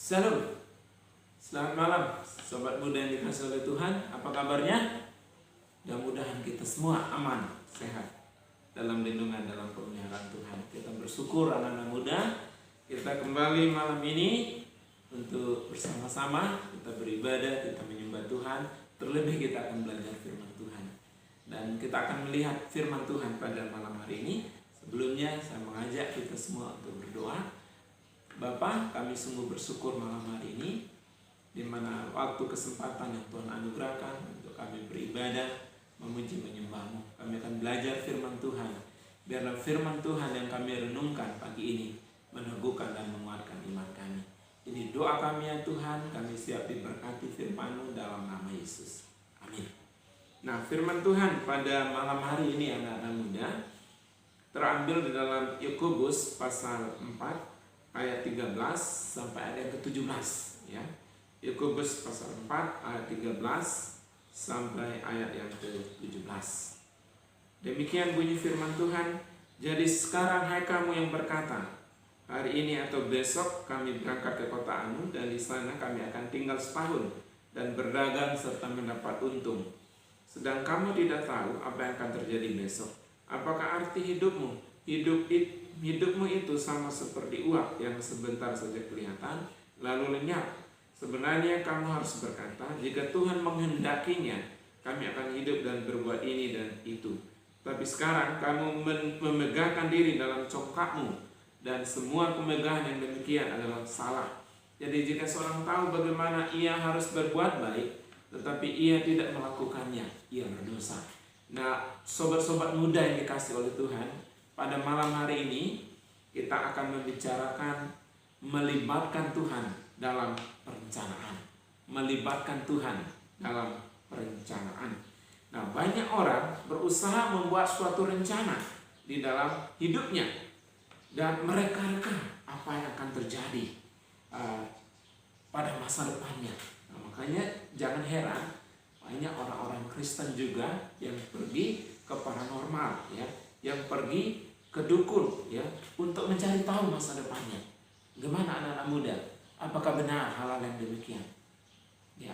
Shalom, selamat malam Sobat muda yang dikasih oleh Tuhan. Apa kabarnya? Mudah-mudahan kita semua aman, sehat, dalam lindungan, dalam pemeliharaan Tuhan. Kita bersyukur anak-anak muda, kita kembali malam ini untuk bersama-sama kita beribadah, kita menyembah Tuhan. Terlebih kita akan belajar firman Tuhan. Dan kita akan melihat firman Tuhan pada malam hari ini. Sebelumnya saya mengajak kita semua untuk berdoa. Bapa, kami sungguh bersyukur malam hari ini, di mana waktu kesempatan yang Tuhan anugerahkan untuk kami beribadah, memuji menyembah-Mu. Kami akan belajar firman Tuhan. Biarlah firman Tuhan yang kami renungkan pagi ini meneguhkan dan menguatkan iman kami. Ini doa kami ya Tuhan, kami siap diberkati firman-Mu dalam nama Yesus. Amin. Nah, firman Tuhan pada malam hari ini anak-anak muda terambil di dalam Yakobus pasal 4 ayat 13 sampai ayat ke-17 ya. Yakobus pasal 4 ayat 13 sampai ayat yang ke-17. Demikian bunyi firman Tuhan. Jadi sekarang hai kamu yang berkata, hari ini atau besok kami berangkat ke kota Anu dan di sana kami akan tinggal setahun dan berdagang serta mendapat untung. Sedang kamu tidak tahu apa yang akan terjadi besok. Apakah arti hidupmu? Hidupmu itu sama seperti uap yang sebentar saja kelihatan lalu lenyap. Sebenarnya kamu harus berkata, jika Tuhan menghendakinya, kami akan hidup dan berbuat ini dan itu. Tapi sekarang kamu memegahkan diri dalam congkakmu, dan semua kemegahan yang demikian adalah salah. Jadi jika seorang tahu bagaimana ia harus berbuat baik, tetapi ia tidak melakukannya, ia berdosa. Nah, sobat-sobat muda yang dikasih oleh Tuhan, pada malam hari ini kita akan membicarakan melibatkan Tuhan dalam perencanaan. Melibatkan Tuhan dalam perencanaan. Nah, banyak orang berusaha membuat suatu rencana di dalam hidupnya dan mereka-reka apa yang akan terjadi pada masa depannya. Nah, makanya jangan heran banyak orang-orang Kristen juga yang pergi ke paranormal ya, yang pergi ke dukun ya untuk mencari tahu masa depannya. Gimana anak-anak muda? Apakah benar hal-hal yang demikian? Ya,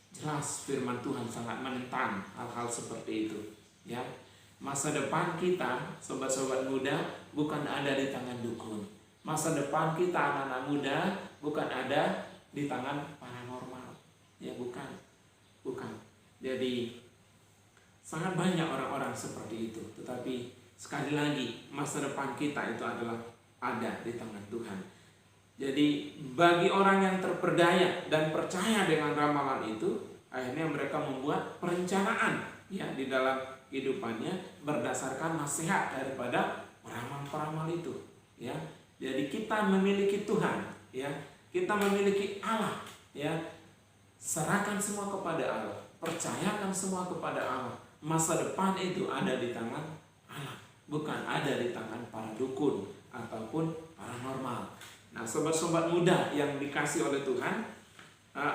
jelas firman Tuhan sangat menentang hal-hal seperti itu. Ya, masa depan kita, sobat-sobat muda, bukan ada di tangan dukun. Masa depan kita anak-anak muda bukan ada di tangan paranormal. Ya, bukan. Jadi sangat banyak orang-orang seperti itu. Tetapi sekali lagi, masa depan kita itu adalah ada di tangan Tuhan. Jadi bagi orang yang terperdaya dan percaya dengan ramalan itu, akhirnya mereka membuat perencanaan ya di dalam kehidupannya berdasarkan nasihat daripada peramal-peramal itu. Ya, jadi kita memiliki Tuhan, ya, kita memiliki Allah, ya. Serahkan semua kepada Allah, percayakan semua kepada Allah. Masa depan itu ada di tangan Allah, bukan ada di tangan para dukun ataupun paranormal. Nah, sobat-sobat muda yang dikasih oleh Tuhan,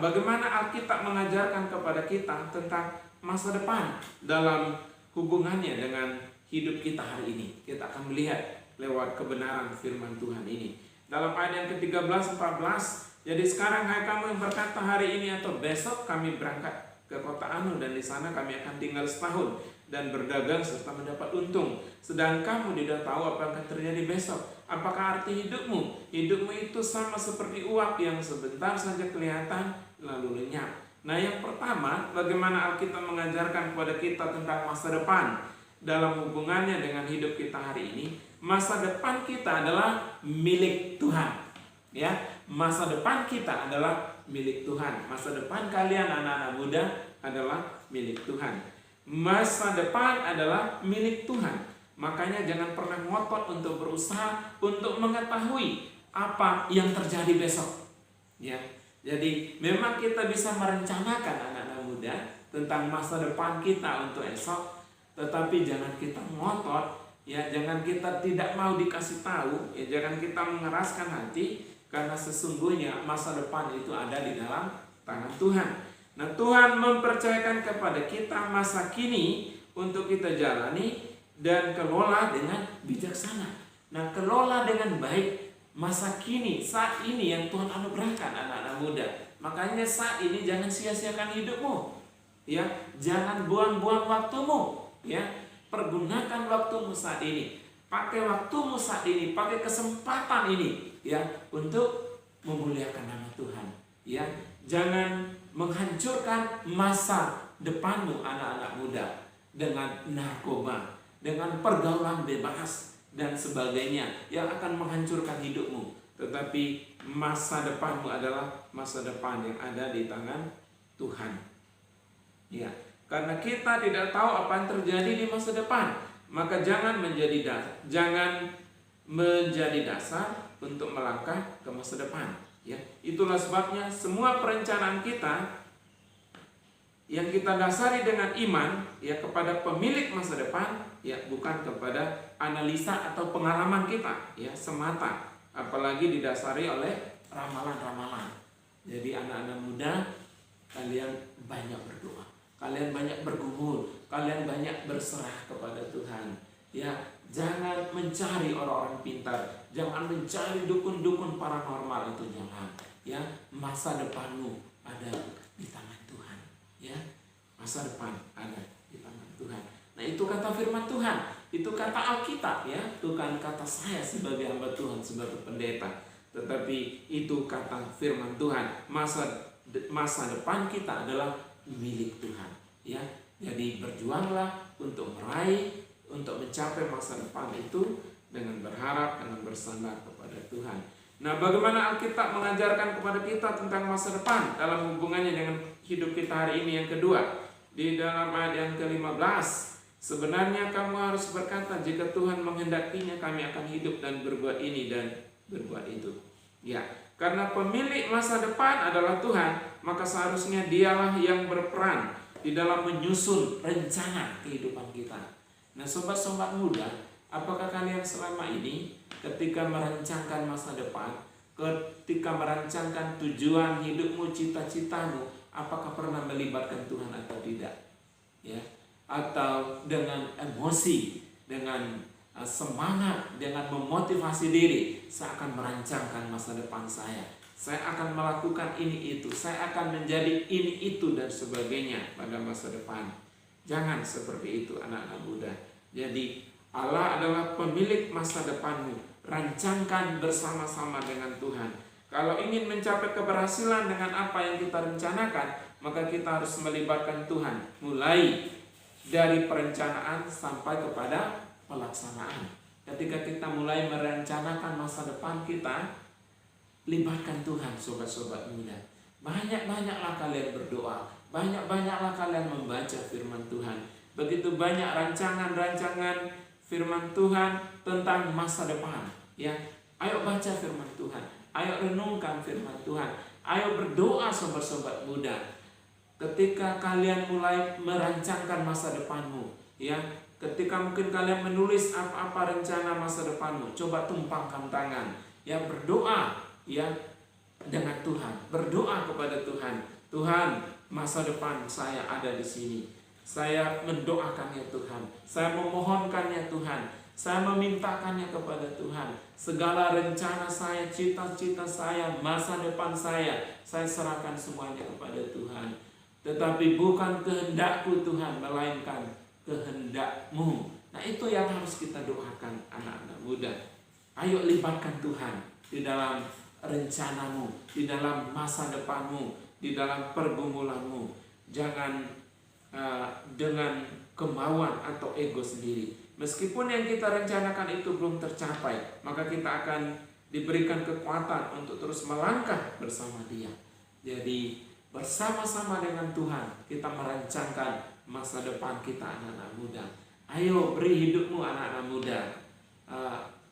bagaimana Alkitab mengajarkan kepada kita tentang masa depan dalam hubungannya dengan hidup kita hari ini. Kita akan melihat lewat kebenaran firman Tuhan ini. Dalam ayat yang ke-13, 14, jadi sekarang hai kamu yang berkata hari ini atau besok kami berangkat ke kota Anu dan di sana kami akan tinggal setahun dan berdagang serta mendapat untung. Sedang kamu tidak tahu apa yang akan terjadi besok. Apakah arti hidupmu? Hidupmu itu sama seperti uap yang sebentar saja kelihatan lalu lenyap. Nah, yang pertama, bagaimana Alkitab mengajarkan kepada kita tentang masa depan dalam hubungannya dengan hidup kita hari ini. Masa depan kita adalah milik Tuhan. Ya, masa depan kita adalah milik Tuhan. Masa depan kalian anak-anak muda adalah milik Tuhan. Masa depan adalah milik Tuhan. Makanya jangan pernah ngotot untuk berusaha untuk mengetahui apa yang terjadi besok. Ya, jadi memang kita bisa merencanakan anak-anak muda tentang masa depan kita untuk esok, tetapi jangan kita ngotot, ya, jangan kita tidak mau dikasih tahu, ya, jangan kita mengeraskan hati. Karena sesungguhnya masa depan itu ada di dalam tangan Tuhan. Nah, Tuhan mempercayakan kepada kita masa kini untuk kita jalani dan kelola dengan bijaksana. Nah, kelola dengan baik masa kini, saat ini yang Tuhan anugerahkan anak-anak muda. Makanya saat ini jangan sia-siakan hidupmu. Ya, jangan buang-buang waktumu. Ya, pergunakan waktumu saat ini. Pakai waktumu saat ini, pakai kesempatan ini ya untuk memuliakan nama Tuhan. Ya, jangan menghancurkan masa depanmu anak-anak muda dengan narkoba, dengan pergaulan bebas dan sebagainya yang akan menghancurkan hidupmu. Tetapi masa depanmu adalah masa depan yang ada di tangan Tuhan. Ya, karena kita tidak tahu apa yang terjadi di masa depan, maka jangan menjadi dasar untuk melangkah ke masa depan. Ya, itulah sebabnya semua perencanaan kita yang kita dasari dengan iman ya kepada pemilik masa depan, ya bukan kepada analisa atau pengalaman kita ya semata, apalagi didasari oleh ramalan-ramalan. Jadi anak-anak muda, kalian banyak berdoa, kalian banyak bergumul, kalian banyak berserah kepada Tuhan. Ya, jangan mencari orang-orang pintar, jangan mencari dukun-dukun paranormal, itu jangan. Ya, masa depanmu ada di tangan Tuhan. Ya, masa depan ada di tangan Tuhan. Nah, itu kata firman Tuhan, itu kata Alkitab ya, bukan kata saya sebagai hamba Tuhan, sebagai pendeta, tetapi itu kata firman Tuhan. Masa depan kita adalah milik Tuhan. Ya, jadi berjuanglah untuk meraih, untuk mencapai masa depan itu dengan berharap, dengan bersandar kepada Tuhan. Nah, bagaimana Alkitab mengajarkan kepada kita tentang masa depan dalam hubungannya dengan hidup kita hari ini? Yang kedua, di dalam ayat yang ke-15, sebenarnya kamu harus berkata, jika Tuhan menghendakinya kami akan hidup dan berbuat ini dan berbuat itu. Ya, karena pemilik masa depan adalah Tuhan, maka seharusnya dialah yang berperan di dalam menyusun rencana kehidupan kita. Nah, sobat-sobat muda, apakah kalian selama ini ketika merancangkan masa depan, ketika merancangkan tujuan hidupmu, cita-citamu, apakah pernah melibatkan Tuhan atau tidak? Ya, atau dengan emosi, dengan semangat, dengan memotivasi diri, saya akan merancangkan masa depan saya akan melakukan ini itu, saya akan menjadi ini itu dan sebagainya pada masa depan. Jangan seperti itu anak-anak muda. Jadi Allah adalah pemilik masa depanmu. Rancangkan bersama-sama dengan Tuhan. Kalau ingin mencapai keberhasilan dengan apa yang kita rencanakan, maka kita harus melibatkan Tuhan, mulai dari perencanaan sampai kepada pelaksanaan. Ketika kita mulai merencanakan masa depan kita, libatkan Tuhan, sobat-sobat muda. Banyak-banyaklah kalian berdoa, banyak-banyaklah kalian membaca firman Tuhan. Begitu banyak rancangan-rancangan firman Tuhan tentang masa depan. Ya, ayo baca firman Tuhan, ayo renungkan firman Tuhan, ayo berdoa sobat-sobat muda. Ketika kalian mulai merancangkan masa depanmu, ya, ketika mungkin kalian menulis apa-apa rencana masa depanmu, coba tumpangkan tangan, ya, berdoa, ya, dengan Tuhan, berdoa kepada Tuhan. Tuhan, masa depan saya ada di sini. Saya mendoakannya Tuhan, saya memohonkannya Tuhan, saya memintakannya kepada Tuhan. Segala rencana saya, cita-cita saya, masa depan saya serahkan semuanya kepada Tuhan. Tetapi bukan kehendakku Tuhan, melainkan kehendak-Mu. Nah, itu yang harus kita doakan anak-anak muda. Ayo libatkan Tuhan di dalam rencanamu, di dalam masa depanmu, di dalam pergumulanmu. Jangan dengan kemauan atau ego sendiri. Meskipun yang kita rencanakan itu belum tercapai, maka kita akan diberikan kekuatan untuk terus melangkah bersama Dia. Jadi bersama-sama dengan Tuhan kita merancangkan masa depan kita anak-anak muda. Ayo beri hidupmu anak-anak muda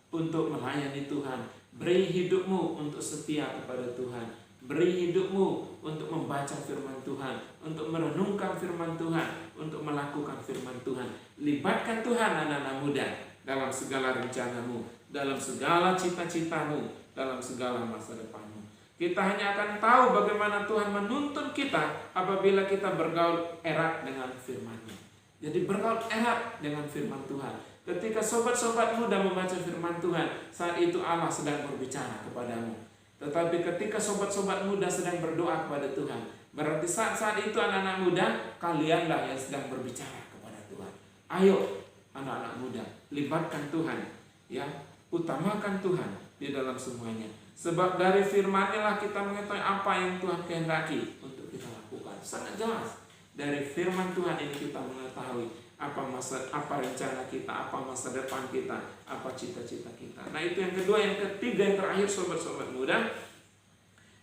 untuk melayani Tuhan. Beri hidupmu untuk setia kepada Tuhan. Beri hidupmu untuk membaca firman Tuhan, untuk merenungkan firman Tuhan, untuk melakukan firman Tuhan. Libatkan Tuhan anak-anak muda dalam segala rencanamu, dalam segala cita-citamu, dalam segala masa depanmu. Kita hanya akan tahu bagaimana Tuhan menuntun kita apabila kita bergaul erat dengan firman-Nya. Jadi bergaul erat dengan firman Tuhan. Ketika sobat-sobat muda membaca firman Tuhan, saat itu Allah sedang berbicara kepadamu. Tetapi ketika sobat-sobat muda sedang berdoa kepada Tuhan, berarti saat itu anak-anak muda, kalianlah yang sedang berbicara kepada Tuhan. Ayo anak-anak muda, libatkan Tuhan, ya, utamakan Tuhan di dalam semuanya. Sebab dari firman-Nya lah kita mengetahui apa yang Tuhan kehendaki untuk kita lakukan. Sangat jelas. Dari firman Tuhan ini kita mengetahui apa rencana kita, apa masa depan kita, apa cita-cita kita. Nah, itu yang kedua. Yang ketiga, yang terakhir, sobat-sobat muda,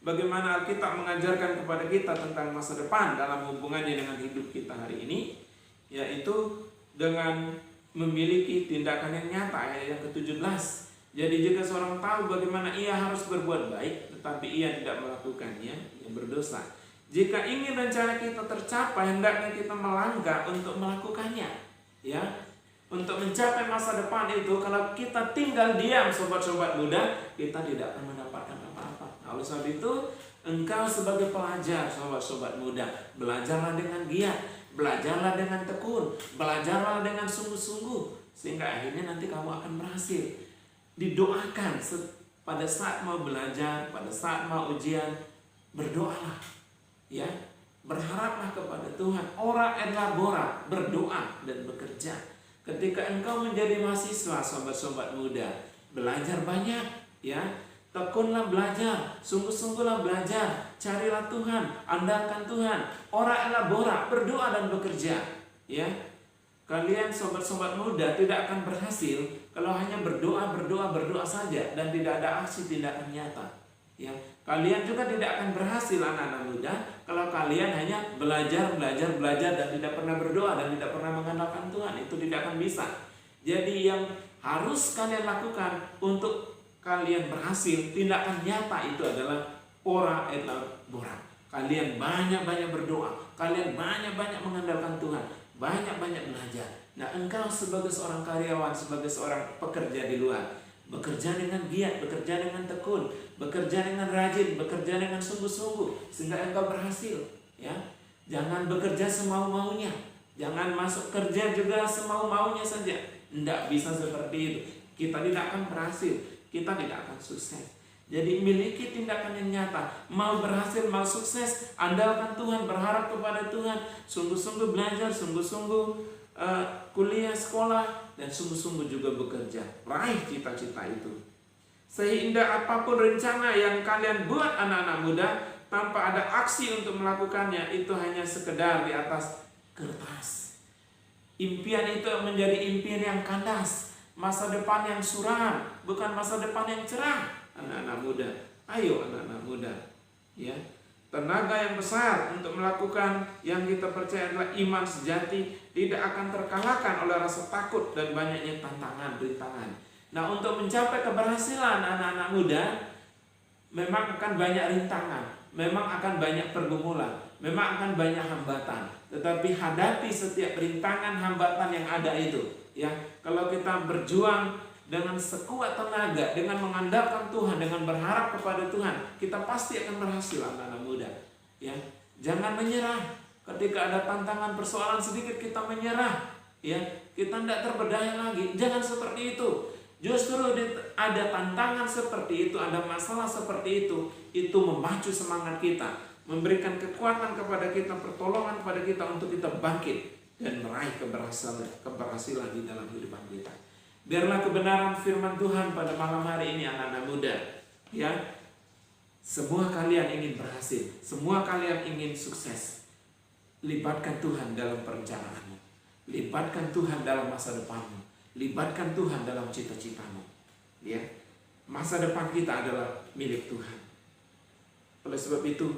bagaimana Alkitab mengajarkan kepada kita tentang masa depan dalam hubungannya dengan hidup kita hari ini, yaitu dengan memiliki tindakan yang nyata. Ayat yang ke-17, jadi jika seorang tahu bagaimana ia harus berbuat baik, tetapi ia tidak melakukannya, ia berdosa. Jika ingin rencana kita tercapai, hendaknya kita melangkah untuk melakukannya, ya. Untuk mencapai masa depan itu, kalau kita tinggal diam, sobat-sobat muda, kita tidak akan mendapatkan apa-apa. Nah, oleh sebab itu, engkau sebagai pelajar, sobat-sobat muda, belajarlah dengan giat, belajarlah dengan tekun, belajarlah dengan sungguh-sungguh, sehingga akhirnya nanti kamu akan berhasil. Didoakan pada saat mau belajar, pada saat mau ujian, berdoalah, ya, berharaplah kepada Tuhan. Ora et labora, berdoa dan bekerja. Ketika engkau menjadi mahasiswa, sobat-sobat muda, belajar banyak, ya, tekunlah belajar, sungguh-sungguhlah belajar, carilah Tuhan, andalkan Tuhan. Ora et labora, berdoa dan bekerja, ya. Kalian sobat-sobat muda tidak akan berhasil kalau hanya berdoa saja dan tidak ada aksi tindakan nyata. Ya, kalian juga tidak akan berhasil anak-anak muda kalau kalian hanya belajar dan tidak pernah berdoa dan tidak pernah mengandalkan Tuhan. Itu tidak akan bisa. Jadi yang harus kalian lakukan untuk kalian berhasil, tindakan nyata itu adalah ora et labora. Kalian banyak-banyak berdoa, kalian banyak-banyak mengandalkan Tuhan, banyak-banyak belajar. Nah, engkau sebagai seorang karyawan, sebagai seorang pekerja di luar, bekerja dengan giat, bekerja dengan tekun, bekerja dengan rajin, bekerja dengan sungguh-sungguh, sehingga engkau berhasil, ya. Jangan bekerja semau-maunya, jangan masuk kerja juga semau-maunya saja. Tidak bisa seperti itu. Kita tidak akan berhasil, kita tidak akan sukses. Jadi miliki tindakan yang nyata. Mau berhasil, mau sukses, andalkan Tuhan, berharap kepada Tuhan, sungguh-sungguh belajar, sungguh-sungguh kuliah, sekolah, dan sungguh-sungguh juga bekerja. Raih cita-cita itu. Sehingga apapun rencana yang kalian buat anak-anak muda, tanpa ada aksi untuk melakukannya, itu hanya sekedar di atas kertas. Impian itu menjadi impian yang kandas, masa depan yang suram, bukan masa depan yang cerah. Anak-anak muda, ayo anak-anak muda, ya, tenaga yang besar untuk melakukan yang kita percaya adalah iman sejati tidak akan terkalahkan oleh rasa takut dan banyaknya tantangan, rintangan. Nah, untuk mencapai keberhasilan anak-anak muda, memang akan banyak rintangan, memang akan banyak pergumulan, memang akan banyak hambatan. Tetapi hadapi setiap rintangan, hambatan yang ada itu, ya. Kalau kita berjuang dengan sekuat tenaga, dengan mengandalkan Tuhan, dengan berharap kepada Tuhan, kita pasti akan berhasil anak-anak muda, ya. Jangan menyerah. Ketika ada tantangan, persoalan sedikit kita menyerah, ya. Kita tidak terberdaya lagi. Jangan seperti itu. Justru ada tantangan seperti itu, ada masalah seperti itu memacu semangat kita, memberikan kekuatan kepada kita, pertolongan kepada kita untuk kita bangkit dan meraih keberhasilan di dalam kehidupan kita. Biarlah kebenaran firman Tuhan pada malam hari ini anak-anak muda, ya. Semua kalian ingin berhasil, semua kalian ingin sukses. Libatkan Tuhan dalam perencanaanmu, libatkan Tuhan dalam masa depanmu, libatkan Tuhan dalam cita-citamu, ya. Masa depan kita adalah milik Tuhan. Oleh sebab itu,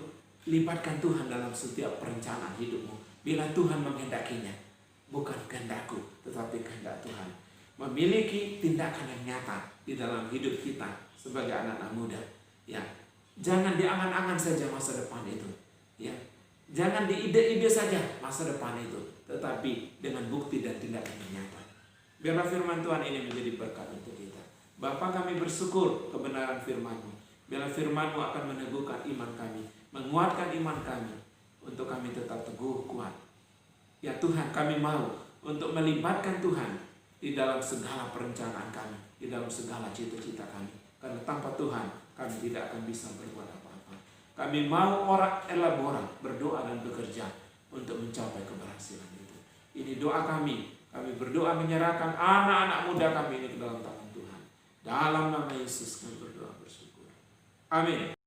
libatkan Tuhan dalam setiap perencanaan hidupmu. Bila Tuhan menghendakinya, bukan kehendakku, tetapi kehendak Tuhan. Memiliki tindakan yang nyata di dalam hidup kita sebagai anak-anak muda, ya. Jangan diangan-angan saja masa depan itu, ya. Jangan di ide-ide saja masa depan itu, tetapi dengan bukti dan tindakan yang nyata. Biarlah firman Tuhan ini menjadi berkat untuk kita. Bapa, kami bersyukur kebenaran firman-Mu. Biarlah firman-Mu akan meneguhkan iman kami, menguatkan iman kami, untuk kami tetap teguh kuat. Ya Tuhan, kami mau untuk melibatkan Tuhan di dalam segala perencanaan kami, di dalam segala cita-cita kami. Karena tanpa Tuhan kami tidak akan bisa berbuat apa-apa. Kami mau orang elabora, berdoa dan bekerja untuk mencapai keberhasilan itu. Ini doa kami. Kami berdoa menyerahkan anak-anak muda kami ini ke dalam tangan Tuhan. Dalam nama Yesus kami berdoa bersyukur. Amin.